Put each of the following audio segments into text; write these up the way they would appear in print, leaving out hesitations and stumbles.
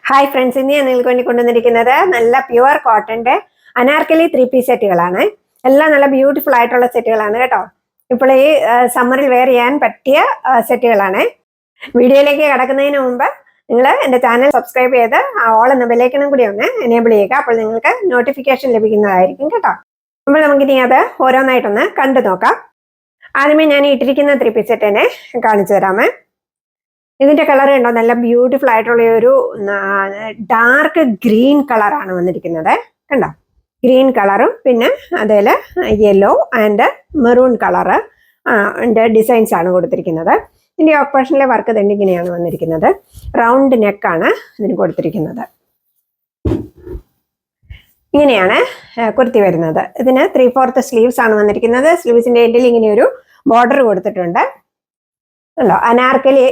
Hi friends, ഇന്ന് ഞാൻ നിങ്ങൾക്ക് വേണ്ടി കൊണ്ടുവന്നിരിക്കുന്നത് നല്ല പ്യുവർ കോട്ടന്റെ അനാർക്കലി 3 പീസ് സെറ്റുകളാണ്. എല്ലാം നല്ല ബ്യൂട്ടിഫുൾ ആയിട്ടുള്ള സെറ്റുകളാണ് കേട്ടോ. ഇപ്പോൾ ഈ സമ്മറിൽ വെയർ ചെയ്യാൻ പറ്റിയ സെറ്റുകളാണ്. വീഡിയോയിലേക്ക് കടക്കുന്നതിന് മുമ്പ് നിങ്ങൾ എൻ്റെ ചാനൽ സബ്സ്ക്രൈബ് ചെയ്ത് ഓൾ എന്ന ബെല്ലൈക്കണും കൂടി ഒന്ന് എനേബിൾ ചെയ്യുക. അപ്പോൾ നിങ്ങൾക്ക് നോട്ടിഫിക്കേഷൻ ലഭിക്കുന്നതായിരിക്കും കേട്ടോ. അപ്പോൾ നമുക്കിനി അത് ഓരോന്നായിട്ടൊന്ന് കണ്ടു നോക്കാം. ആദ്യമേ ഞാൻ ഇട്ടിരിക്കുന്ന 3 പീസ് സെറ്റിനെ കാണിച്ചു തരാമേ. ഇതിന്റെ കളർ കണ്ടോ, നല്ല ബ്യൂട്ടിഫുൾ ആയിട്ടുള്ള ഒരു ഡാർക്ക് ഗ്രീൻ കളറാണ് വന്നിരിക്കുന്നത്. കണ്ടോ, ഗ്രീൻ കളറും പിന്നെ അതിൽ yellow and maroon colour designs ആണ് കൊടുത്തിരിക്കുന്നത്. ഇതിന്റെ ഓപ്പറേഷനിലെ വർക്ക് തന്നെ ഇങ്ങനെയാണ് വന്നിരിക്കുന്നത്. റൗണ്ട് നെക്കാണ് ഇതിന് കൊടുത്തിരിക്കുന്നത്. ഇങ്ങനെയാണ് കുർത്തി വരുന്നത്. ഇതിന് 3/4 സ്ലീവ്സ് ആണ് വന്നിരിക്കുന്നത്. സ്ലീവ്സിന്റെ എൻഡിൽ ഇങ്ങനെ ഒരു ബോർഡർ കൊടുത്തിട്ടുണ്ട്. അല്ലോ, അനാർക്കലി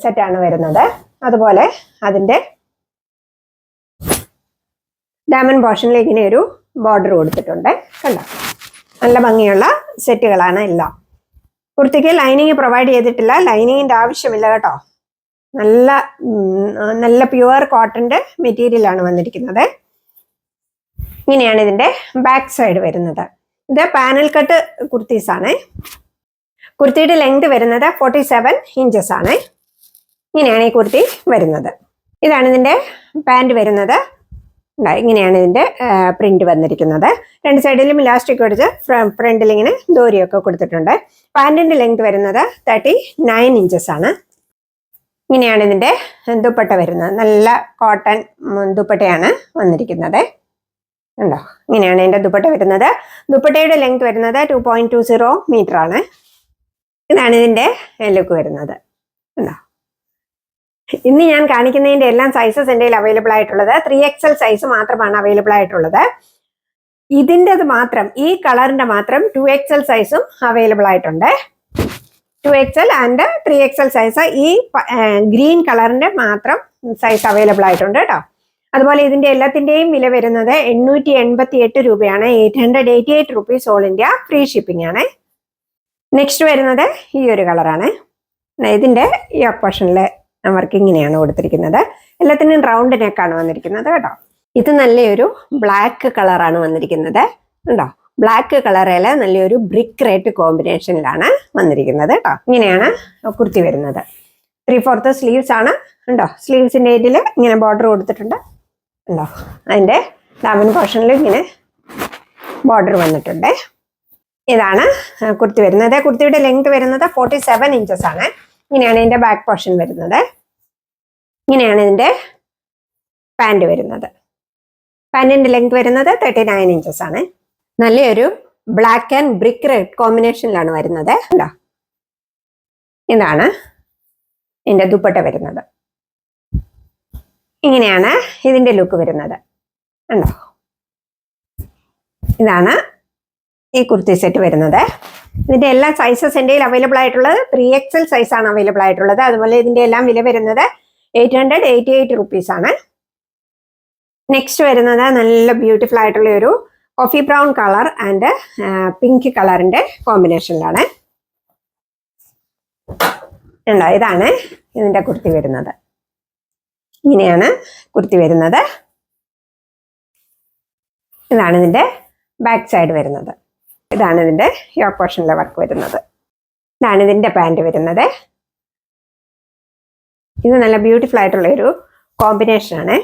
സെറ്റാണ് വരുന്നത്. അതുപോലെ അതിന്റെ ഡയമണ്ട് പോർഷനിൽ ഇങ്ങനെ ഒരു ബോർഡർ കൊടുത്തിട്ടുണ്ട്. കണ്ടോ, നല്ല ഭംഗിയുള്ള സെറ്റുകളാണ് എല്ലാം. കുർത്തിക്ക് ലൈനിങ് പ്രൊവൈഡ് ചെയ്തിട്ടില്ല, ലൈനിങ്ങിന്റെ ആവശ്യമില്ല കേട്ടോ. നല്ല നല്ല പ്യുവർ കോട്ടന്റെ മെറ്റീരിയലാണ് വന്നിരിക്കുന്നത്. ഇങ്ങനെയാണ് ഇതിന്റെ ബാക്ക് സൈഡ് വരുന്നത്. ഇത് പാനൽ കട്ട് കുർത്തീസ് ആണ്. കുർത്തിയുടെ ലെങ്ത് വരുന്നത് 47 ഇഞ്ചസ് ആണ്. ഇങ്ങനെയാണ് ഈ കുർത്തി വരുന്നത്. ഇതാണ് ഇതിന്റെ പാൻറ് വരുന്നത്. ഇങ്ങനെയാണ് ഇതിന്റെ പ്രിന്റ് വന്നിരിക്കുന്നത്. രണ്ട് സൈഡിലും ഇലാസ്റ്റിക് കൊടുത്ത് ഫ്രണ്ടിൽ ഇങ്ങനെ ദോരിയൊക്കെ കൊടുത്തിട്ടുണ്ട്. പാൻറിന്റെ ലെങ്ത് വരുന്നത് 39 ഇഞ്ചസ് ആണ്. ഇങ്ങനെയാണ് ഇതിന്റെ ദുപ്പട്ട വരുന്നത്. നല്ല കോട്ടൺ ദുപ്പട്ടയാണ് വന്നിരിക്കുന്നത്. ഉണ്ടോ, ഇങ്ങനെയാണ് ഇതിന്റെ ദുപ്പട്ട വരുന്നത്. ദുപ്പട്ടയുടെ ലെങ്ത് വരുന്നത് 2.20 മീറ്റർ ആണ്. ഇതാണ് ഇതിന്റെ ലുക്ക് വരുന്നത്. ഉണ്ടോ, ഇന്ന് ഞാൻ കാണിക്കുന്നതിന്റെ എല്ലാം സൈസസ് എൻ്റെ അവൈലബിൾ ആയിട്ടുള്ളത് 3XL സൈസ് മാത്രമാണ് അവൈലബിൾ ആയിട്ടുള്ളത്. ഇതിൻ്റെത് മാത്രം, ഈ കളറിന്റെ മാത്രം 2XL സൈസും അവൈലബിൾ ആയിട്ടുണ്ട്. 2XL ആൻഡ് 3XL സൈസ് ഈ ഗ്രീൻ കളറിന്റെ മാത്രം സൈസ് അവൈലബിൾ ആയിട്ടുണ്ട് കേട്ടോ. അതുപോലെ ഇതിന്റെ എല്ലാത്തിന്റെയും വില വരുന്നത് 888 രൂപയാണ്. 888 rupees all India free shipping ആണ്. നെക്സ്റ്റ് വരുന്നത് ഈ ഒരു കളറാണ്. ഇതിന്റെ ഈ പോർഷനിലെ വർക്ക് ഇങ്ങനെയാണ് കൊടുത്തിരിക്കുന്നത്. എല്ലാത്തിനും റൗണ്ട് നെക്കാണ് വന്നിരിക്കുന്നത് കേട്ടോ. ഇത് നല്ലൊരു ബ്ലാക്ക് കളറാണ് വന്നിരിക്കുന്നത്. ഉണ്ടോ, ബ്ലാക്ക് കളറിൽ നല്ലൊരു ബ്രിക്ക് റെഡ് കോമ്പിനേഷനിലാണ് വന്നിരിക്കുന്നത് കേട്ടോ. ഇങ്ങനെയാണ് കുർത്തി വരുന്നത്. 3/4 സ്ലീവ്സ് ആണ്. ഉണ്ടോ, സ്ലീവ്സിന്റെ ഏരിയയിൽ ഇങ്ങനെ ബോർഡർ കൊടുത്തിട്ടുണ്ട്. ഉണ്ടോ, അതിന്റെ ഡാമൻ പോർഷനിൽ ഇങ്ങനെ ബോർഡർ വന്നിട്ടുണ്ട്. ഇതാണ് കുർത്തി വരുന്നത്. കുർത്തിയുടെ ലെങ്ത് വരുന്നത് 47 ഇഞ്ചസ് ആണ്. ഇങ്ങനെയാണ് ഇതിന്റെ ബാക്ക് പോർഷൻ വരുന്നത്. ഇങ്ങനെയാണ് ഇതിന്റെ പാൻറ് വരുന്നത്. പാൻറിന്റെ ലെങ്ത് വരുന്നത് 39 ഇഞ്ചസ് ആണ്. നല്ലൊരു ബ്ലാക്ക് ആൻഡ് ബ്രിക്ക് റെഡ് കോമ്പിനേഷനിലാണ് വരുന്നത്. അല്ലോ, ഇതാണ് ഇതിന്റെ ദുപ്പട്ട വരുന്നത്. ഇങ്ങനെയാണ് ഇതിന്റെ ലുക്ക് വരുന്നത്. ഉണ്ടോ, ഇതാണ് ഈ കുർത്തി സെറ്റ് വരുന്നത്. ഇതിന്റെ എല്ലാ സൈസസ് എൻ്റെ അവൈലബിൾ ആയിട്ടുള്ളത് 3XL സൈസ് ആണ് അവൈലബിൾ ആയിട്ടുള്ളത്. അതുപോലെ ഇതിന്റെ എല്ലാം വില വരുന്നത് 888 റുപ്പീസ് ആണ്. നെക്സ്റ്റ് വരുന്നത് നല്ല ബ്യൂട്ടിഫുൾ ആയിട്ടുള്ള ഒരു coffee brown colour and pink കളറിന്റെ കോമ്പിനേഷനിലാണ്. ഉണ്ടോ, ഇതാണ് ഇതിന്റെ കുർത്തി വരുന്നത്. ഇങ്ങനെയാണ് കുർത്തി വരുന്നത്. ഇതാണ് ഇതിന്റെ ബാക്ക് സൈഡ് വരുന്നത്. ഇതാണ് ഇതിന്റെ യോക്ക് പോർഷനിലെ വർക്ക് വരുന്നത്. ഇതാണ് ഇതിന്റെ പാൻറ് വരുന്നത്. ഇത് നല്ല ബ്യൂട്ടിഫുൾ ആയിട്ടുള്ള ഒരു കോമ്പിനേഷൻ ആണ്.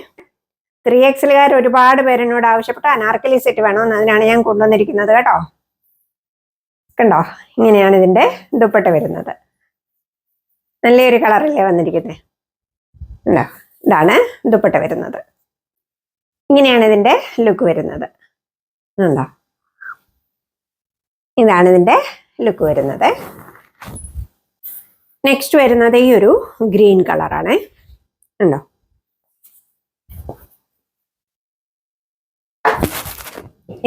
3XLകാർ ഒരുപാട് പേര് എന്നോട് ആവശ്യപ്പെട്ട അനാർക്കലി സെറ്റ് വേണമെന്ന്, അതിനാണ് ഞാൻ കൊണ്ടുവന്നിരിക്കുന്നത് കേട്ടോ. കണ്ടോ, ഇങ്ങനെയാണ് ഇതിന്റെ ദുപ്പട്ട വരുന്നത്. നല്ലൊരു കളറല്ലേ വന്നിരിക്കുന്നത്. ഉണ്ടോ, ഇതാണ് ദുപ്പട്ട വരുന്നത്. ഇങ്ങനെയാണ് ഇതിന്റെ ലുക്ക് വരുന്നത്. ഉണ്ടോ, ഇതാണ് ഇതിന്റെ ലുക്ക് വരുന്നത്. നെക്സ്റ്റ് വരുന്നത് ഈ ഒരു ഗ്രീൻ കളറാണ്. ഉണ്ടോ,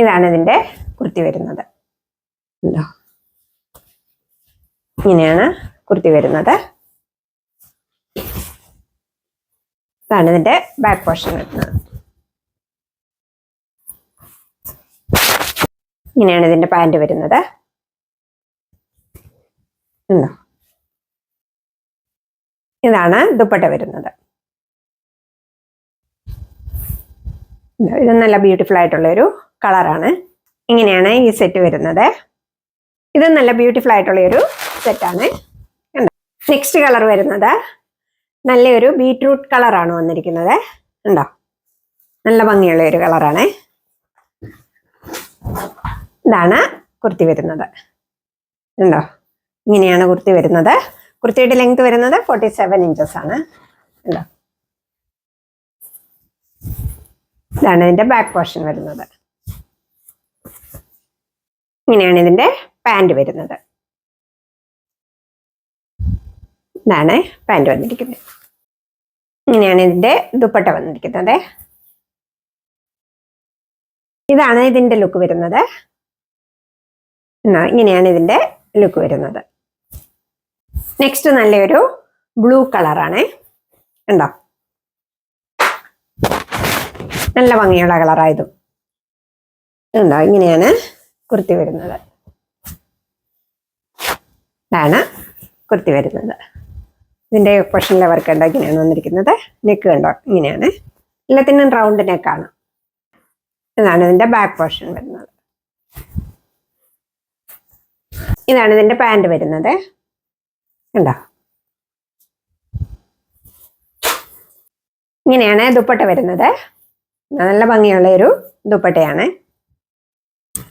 ഇതാണ് ഇതിന്റെ കുർത്തി വരുന്നത്. ഉണ്ടോ, ഇങ്ങനെയാണ് കുർത്തി വരുന്നത്. ഇതാണ് ഇതിന്റെ ബാക്ക് പോർഷൻ വരുന്നത്. ഇങ്ങനെയാണ് ഇതിന്റെ പാൻറ് വരുന്നത്. ഉണ്ടോ, ഇതാണ് ദുപ്പട്ട വരുന്നത്. ഇത് നല്ല ബ്യൂട്ടിഫുൾ ആയിട്ടുള്ളൊരു കളറാണ്. ഇങ്ങനെയാണ് ഈ സെറ്റ് വരുന്നത്. ഇത് നല്ല ബ്യൂട്ടിഫുൾ ആയിട്ടുള്ളൊരു സെറ്റാണ്. നെക്സ്റ്റ് കളർ വരുന്നത് നല്ലൊരു ബീറ്റ്റൂട്ട് കളറാണ് വന്നിരിക്കുന്നത്. ഉണ്ടോ, നല്ല ഭംഗിയുള്ള ഒരു കളറാണ്. ഇതാണ് കുർത്തി വരുന്നത്. ഉണ്ടോ, ഇങ്ങനെയാണ് കുർത്തി വരുന്നത്. കുർത്തിയുടെ ലെങ്ത് വരുന്നത് 47 ഇഞ്ചസ് ആണ്. ഉണ്ടോ, ഇതാണ് ഇതിന്റെ ബാക്ക് പോർഷൻ വരുന്നത്. ഇങ്ങനെയാണ് ഇതിന്റെ പാൻറ് വരുന്നത്. ഇതാണ് പാൻറ് വന്നിരിക്കുന്നത്. ഇങ്ങനെയാണ് ഇതിന്റെ ദുപ്പട്ട വന്നിരിക്കുന്നത്. ഇതാണ് ഇതിന്റെ ലുക്ക് വരുന്നത്. ഇങ്ങനെയാണ് ഇതിന്റെ ലുക്ക് വരുന്നത്. നെക്സ്റ്റ് നല്ലൊരു ബ്ലൂ കളറാണ്. ഉണ്ടോ, നല്ല ഭംഗിയുള്ള കളറായതും. ഉണ്ടോ, ഇങ്ങനെയാണ് കുർത്തി വരുന്നത്. ഇതാണ് കുർത്തി വരുന്നത്. ഇതിന്റെ പൊഷനിലെ വർക്ക് ഉണ്ടോ, ഇങ്ങനെയാണ് വന്നിരിക്കുന്നത്. നെക്ക് കണ്ടോ, ഇങ്ങനെയാണ്. എല്ലാത്തിനും റൗണ്ട് നെക്കാണ്. ഇതാണ് ഇതിന്റെ ബാക്ക് പോർഷൻ വരുന്നത്. ഇതാണ് ഇതിന്റെ പാൻറ് വരുന്നത്. ഉണ്ടോ, ഇങ്ങനെയാണ് ദുപ്പട്ട വരുന്നത്. നല്ല ഭംഗിയുള്ള ഒരു ദുപ്പട്ടയാണ്.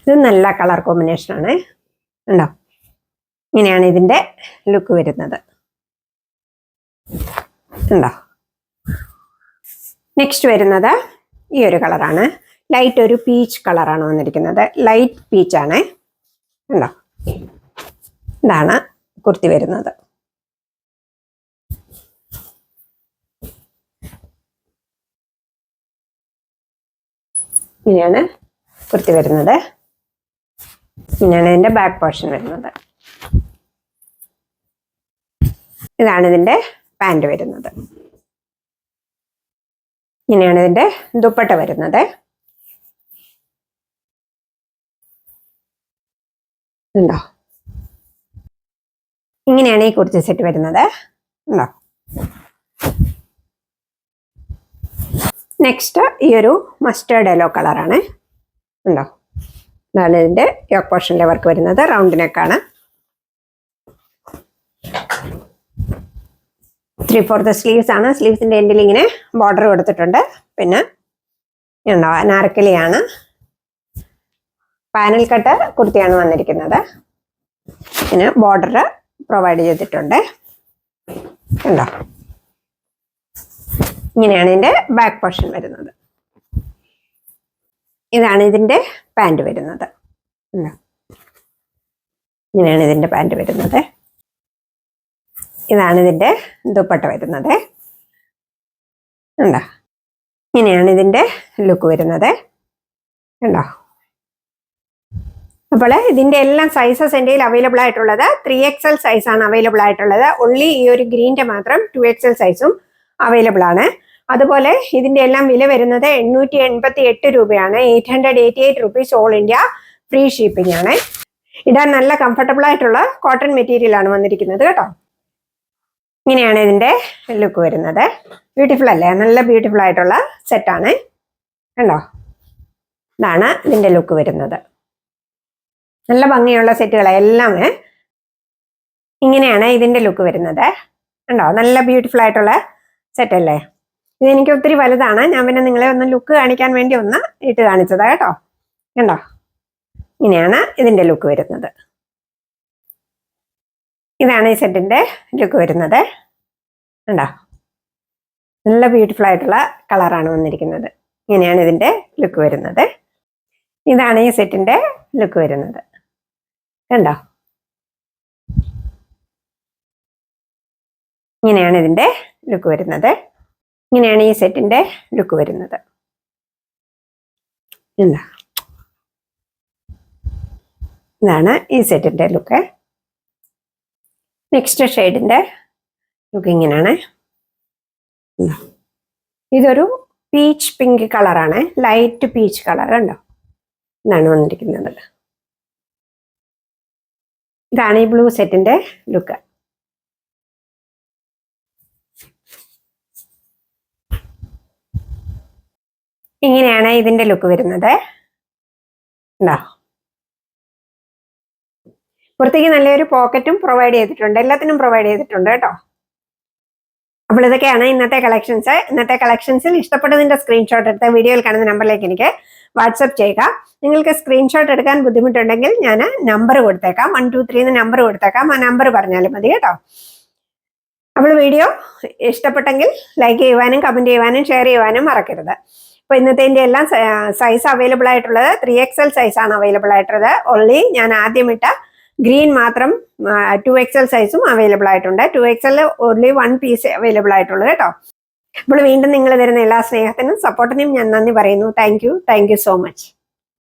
ഇത് നല്ല കളർ കോമ്പിനേഷൻ ആണ്. ഉണ്ടോ, ഇങ്ങനെയാണ് ഇതിന്റെ ലുക്ക് വരുന്നത്. ഉണ്ടോ, നെക്സ്റ്റ് വരുന്നത് ഈ ഒരു കളറാണ്. ലൈറ്റ് ഒരു പീച്ച് കളറാണ് വന്നിരിക്കുന്നത്. ലൈറ്റ് പീച്ചാണ്. ഉണ്ടോ, ഇതാണ് കുർത്തി വരുന്നത്. ഇങ്ങനെയാണ് കുർത്തി വരുന്നത്. ഇങ്ങനെയാണ് ഇതിന്റെ ബാക്ക് പോർഷൻ വരുന്നത്. ഇതാണ് ഇതിന്റെ പാൻറ് വരുന്നത്. ഇങ്ങനെയാണ് ഇതിന്റെ ദുപ്പട്ട വരുന്നത്. ഉണ്ടോ, ഇങ്ങനെയാണ് ഈ കുർത്തി സെറ്റ് വരുന്നത്. ഉണ്ടോ, നെക്സ്റ്റ് ഈ ഒരു മസ്റ്റേർഡ് യെല്ലോ കളറാണ്. ഉണ്ടോ, ഇതാണ് ഇതിന്റെ യോക്ക് പോർഷനിലെ വർക്ക് വരുന്നത്. റൗണ്ട് നെക്കാണ്. 3/4 സ്ലീവ്സ് ആണ്. സ്ലീവ്സിന്റെ എൻഡിൽ ഇങ്ങനെ ബോർഡർ കൊടുത്തിട്ടുണ്ട്. പിന്നെ ഉണ്ടോ, അനാർക്കലിയാണ്. പാനൽ കട്ട് കുർത്തിയാണ് വന്നിരിക്കുന്നത്. പിന്നെ ബോർഡർ പ്രൊവൈഡ് ചെയ്തിട്ടുണ്ട്. ഉണ്ടോ, ഇങ്ങനെയാണ് ഇതിന്റെ ബാക്ക് പോർഷൻ വരുന്നത്. ഇതാണ് ഇതിന്റെ പാൻറ് വരുന്നത്. ഉണ്ടോ, ഇങ്ങനെയാണ് ഇതിന്റെ പാൻറ് വരുന്നത്. ഇതാണ് ഇതിന്റെ ദുപ്പട്ട വരുന്നത്. ഉണ്ടോ, ഇങ്ങനെയാണ് ഇതിന്റെ ലുക്ക് വരുന്നത്. ഉണ്ടോ, അപ്പോൾ ഇതിന്റെ എല്ലാം സൈസസ് എൻ്റെ അവൈലബിൾ ആയിട്ടുള്ളത് 3XL സൈസാണ് അവൈലബിൾ ആയിട്ടുള്ളത്. ഓൺലി ഈ ഒരു ഗ്രീൻ്റെ മാത്രം 2XL സൈസും അവൈലബിൾ ആണ്. അതുപോലെ ഇതിന്റെ എല്ലാം വില വരുന്നത് 888 രൂപയാണ്. 888 rupees all India free shipping ആണ്. ഇടാൻ നല്ല കംഫർട്ടബിൾ ആയിട്ടുള്ള കോട്ടൺ മെറ്റീരിയൽ ആണ് വന്നിരിക്കുന്നത് കേട്ടോ. ഇങ്ങനെയാണ് ഇതിന്റെ ലുക്ക് വരുന്നത്. ബ്യൂട്ടിഫുൾ അല്ലേ, നല്ല ബ്യൂട്ടിഫുൾ ആയിട്ടുള്ള സെറ്റാണ്. കണ്ടോ, ഇതാണ് ഇതിന്റെ ലുക്ക് വരുന്നത്. നല്ല ഭംഗിയുള്ള സെറ്റുകളെല്ലാം ഇങ്ങനെയാണ് ഇതിന്റെ ലുക്ക് വരുന്നത്. കണ്ടോ, നല്ല ബ്യൂട്ടിഫുൾ ആയിട്ടുള്ള സെറ്റ് അല്ലേ. ഇതെനിക്ക് ഒത്തിരി വലുതാണ്. ഞാൻ പിന്നെ നിങ്ങളെ ഒന്ന് ലുക്ക് കാണിക്കാൻ വേണ്ടി ഒന്ന് ഇട്ട് കാണിച്ചതാ കേട്ടോ. കണ്ടോ, ഇങ്ങനെയാണ് ഇതിന്റെ ലുക്ക് വരുന്നത്. ഇതാണ് ഈ സെറ്റിന്റെ ലുക്ക് വരുന്നത്. കണ്ടോ, നല്ല ബ്യൂട്ടിഫുൾ ആയിട്ടുള്ള കളറാണ് വന്നിരിക്കുന്നത്. ഇങ്ങനെയാണ് ഇതിന്റെ ലുക്ക് വരുന്നത്. ഇതാണ് ഈ സെറ്റിന്റെ ലുക്ക് വരുന്നത്. കണ്ടോ, ഇങ്ങനെയാണ് ഇതിന്റെ ലുക്ക് വരുന്നത്. ഇങ്ങനെയാണ് ഈ സെറ്റിന്റെ ലുക്ക് വരുന്നത്. എന്താ, ഇതാണ് ഈ സെറ്റിന്റെ ലുക്ക്. നെക്സ്റ്റ് ഷെയ്ഡിന്റെ ലുക്ക് ഇങ്ങനെയാണ്. ഇതൊരു പീച്ച് പിങ്ക് കളറാണ്. Light peach colour. കണ്ടോ, ഇതാണ് വന്നിരിക്കുന്നത്. ഇതാണ് ഈ ബ്ലൂ സെറ്റിന്റെ ലുക്ക്. ഇങ്ങനെയാണ് ഇതിന്റെ ലുക്ക് വരുന്നത്. ഉണ്ടോ? പുറത്തേക്ക് നല്ലൊരു പോക്കറ്റും പ്രൊവൈഡ് ചെയ്തിട്ടുണ്ട്, എല്ലാത്തിനും പ്രൊവൈഡ് ചെയ്തിട്ടുണ്ട് കേട്ടോ. അപ്പോൾ ഇതൊക്കെയാണ് ഇന്നത്തെ കളക്ഷൻസ്. ഇന്നത്തെ കളക്ഷൻസിൽ ഇഷ്ടപ്പെട്ടതിന്റെ സ്ക്രീൻഷോട്ട് എടുത്ത് വീഡിയോയിൽ കാണുന്ന നമ്പറിലേക്ക് എനിക്ക് വാട്സപ്പ് ചെയ്യുക. നിങ്ങൾക്ക് സ്ക്രീൻഷോട്ട് എടുക്കാൻ ബുദ്ധിമുട്ടുണ്ടെങ്കിൽ ഞാൻ നമ്പർ കൊടുത്തേക്കാം, 123 നമ്പർ കൊടുത്തേക്കാം. ആ നമ്പർ പറഞ്ഞാലും മതി കേട്ടോ. അപ്പോൾ വീഡിയോ ഇഷ്ടപ്പെട്ടെങ്കിൽ ലൈക്ക് ചെയ്യുവാനും കമന്റ് ചെയ്യുവാനും ഷെയർ ചെയ്യുവാനും മറക്കരുത്. അപ്പോൾ ഇന്നത്തെ എല്ലാം സൈസ് അവൈലബിൾ ആയിട്ടുള്ളത് 3XL സൈസാണ് അവൈലബിൾ ആയിട്ടുള്ളത്. ഓൺലി ഞാൻ ആദ്യം ഇട്ട ഗ്രീൻ മാത്രം 2XL സൈസും അവൈലബിൾ ആയിട്ടുണ്ട്. 2XL ഓൺലി 1 പീസ് അവൈലബിൾ ആയിട്ടുള്ളത് കേട്ടോ. അപ്പോൾ വീണ്ടും നിങ്ങൾ തരുന്ന എല്ലാ സ്നേഹത്തിനും സപ്പോർട്ടിനും ഞാൻ നന്ദി പറയുന്നു. Thank you so much.